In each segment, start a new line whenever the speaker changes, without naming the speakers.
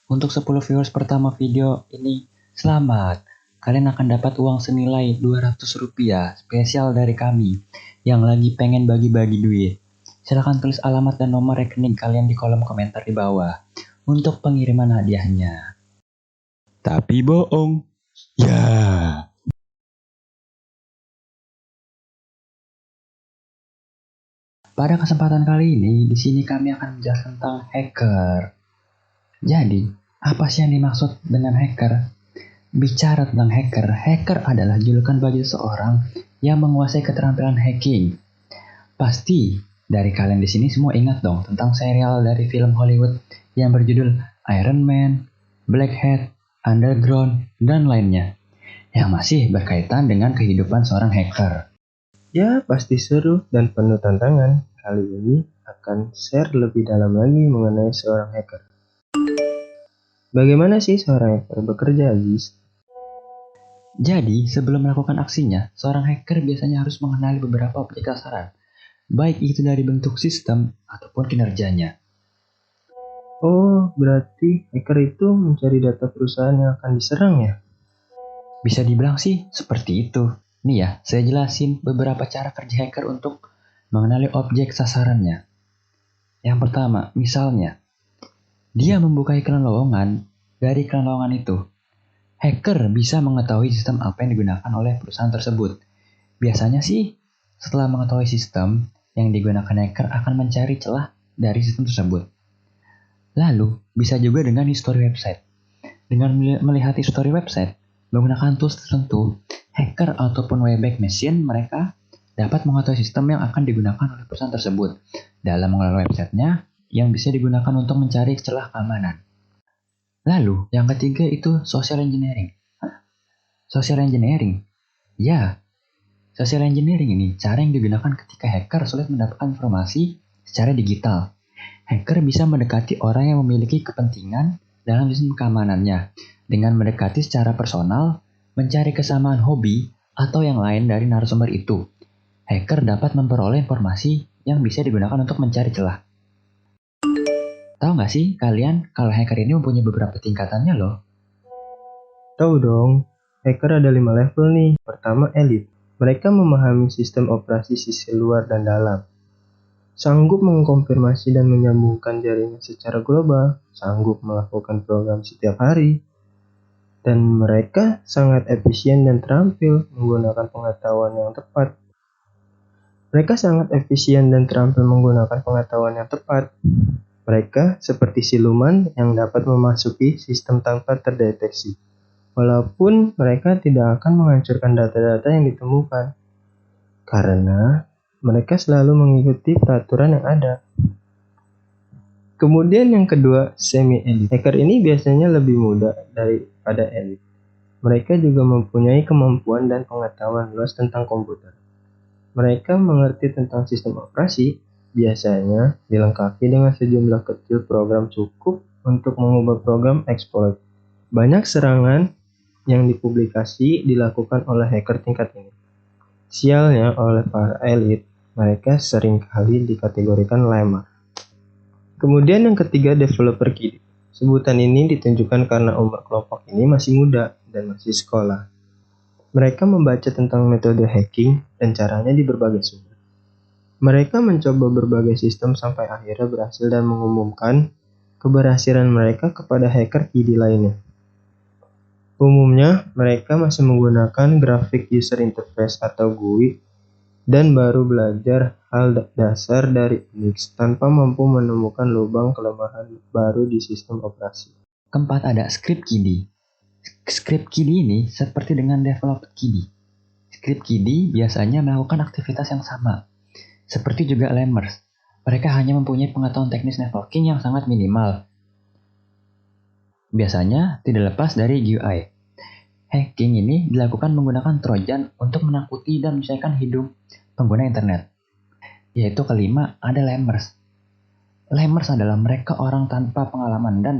Untuk 10 viewers pertama video ini, selamat. Kalian akan dapat uang senilai Rp200 spesial dari kami yang lagi pengen bagi-bagi duit. Silahkan tulis alamat dan nomor rekening kalian di kolom komentar di bawah untuk pengiriman hadiahnya. Tapi bohong. Ya. Pada kesempatan kali ini, di sini kami akan menjelaskan tentang hacker. Jadi, apa sih yang dimaksud dengan hacker? Bicara tentang hacker, hacker adalah julukan bagi seseorang yang menguasai keterampilan hacking. Pasti dari kalian di sini semua ingat dong tentang serial dari film Hollywood yang berjudul Iron Man, Black Hat, Underground, dan lainnya yang masih berkaitan dengan kehidupan seorang hacker.
Ya, pasti seru dan penuh tantangan. Kali ini akan share lebih dalam lagi mengenai seorang hacker. Bagaimana sih seorang hacker bekerja, Aziz?
Jadi, sebelum melakukan aksinya, seorang hacker biasanya harus mengenali beberapa objek sasaran, baik itu dari bentuk sistem ataupun kinerjanya.
Oh, berarti hacker itu mencari data perusahaan yang akan diserang ya?
Bisa dibilang sih seperti itu. Nih ya, saya jelasin beberapa cara kerja hacker untuk mengenali objek sasarannya. Yang pertama, misalnya, dia membuka iklan lowongan. Dari iklan lowongan itu, hacker bisa mengetahui sistem apa yang digunakan oleh perusahaan tersebut. Biasanya sih, setelah mengetahui sistem yang digunakan hacker akan mencari celah dari sistem tersebut. Lalu, bisa juga dengan history website. Dengan melihat history website, menggunakan tools tertentu, hacker ataupun wayback machine mereka dapat mengetahui sistem yang akan digunakan oleh perusahaan tersebut dalam mengelola websitenya yang bisa digunakan untuk mencari celah keamanan. Lalu, yang ketiga itu social engineering. Social engineering? Ya, social engineering ini cara yang digunakan ketika hacker sulit mendapatkan informasi secara digital. Hacker bisa mendekati orang yang memiliki kepentingan dalam sistem keamanannya dengan mendekati secara personal, mencari kesamaan hobi, atau yang lain dari narasumber itu. Hacker dapat memperoleh informasi yang bisa digunakan untuk mencari celah. Tahu nggak sih kalian kalau hacker ini mempunyai beberapa tingkatannya loh?
Tahu dong, hacker ada 5 level nih. Pertama, elite. Mereka memahami sistem operasi sisi luar dan dalam. Sanggup mengkonfirmasi dan menyambungkan jaringan secara global. Sanggup melakukan program setiap hari. Dan mereka sangat efisien dan terampil menggunakan pengetahuan yang tepat. Mereka seperti siluman yang dapat memasuki sistem tanpa terdeteksi. Walaupun mereka tidak akan menghancurkan data-data yang ditemukan. Karena mereka selalu mengikuti peraturan yang ada. Kemudian yang kedua, semi-elite. Hacker ini biasanya lebih muda daripada elite. Mereka juga mempunyai kemampuan dan pengetahuan luas tentang komputer. Mereka mengerti tentang sistem operasi, biasanya dilengkapi dengan sejumlah kecil program cukup untuk mengubah program exploit. Banyak serangan yang dipublikasi dilakukan oleh hacker tingkat ini. Sialnya oleh para elit, mereka seringkali dikategorikan lemah. Kemudian yang ketiga, developer kid. Sebutan ini ditunjukkan karena umur kelompok ini masih muda dan masih sekolah. Mereka membaca tentang metode hacking dan caranya di berbagai sumber. Mereka mencoba berbagai sistem sampai akhirnya berhasil dan mengumumkan keberhasilan mereka kepada hacker kid lainnya. Umumnya, mereka masih menggunakan Graphic User Interface atau GUI dan baru belajar hal dasar dari Unix tanpa mampu menemukan lubang kelemahan baru di sistem operasi.
Keempat ada script kiddie. Script kiddie ini seperti dengan developer kiddie. Script kiddie biasanya melakukan aktivitas yang sama, seperti juga lemurs. Mereka hanya mempunyai pengetahuan teknis networking yang sangat minimal. Biasanya tidak lepas dari GUI. Hacking ini dilakukan menggunakan Trojan untuk menakuti dan menyelesaikan hidup pengguna internet. Yaitu kelima ada lemurs. Lemurs adalah mereka orang tanpa pengalaman dan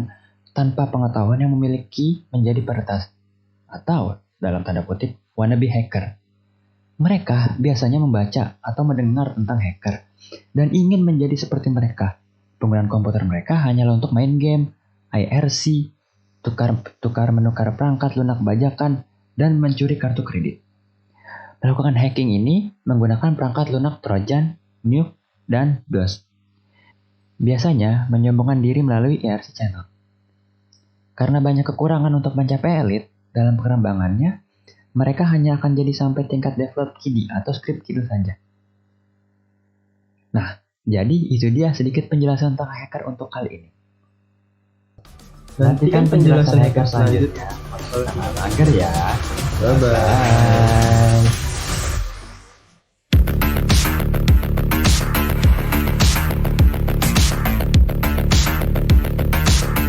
tanpa pengetahuan yang memiliki menjadi peretas. Atau dalam tanda kutip wannabe hacker. Mereka biasanya membaca atau mendengar tentang hacker dan ingin menjadi seperti mereka. Penggunaan komputer mereka hanyalah untuk main game, IRC, menukar perangkat lunak bajakan, dan mencuri kartu kredit. Melakukan hacking ini menggunakan perangkat lunak Trojan, Nuke, dan DOS. Biasanya menyombongkan diri melalui IRC channel. Karena banyak kekurangan untuk mencapai elit dalam pengembangannya, mereka hanya akan jadi sampai tingkat develop kiddie atau script kiddie saja. Nah, jadi itu dia sedikit penjelasan tentang hacker untuk kali ini.
Nantikan penjelasan hacker selanjutnya.
Hacker ya.
Bye-bye.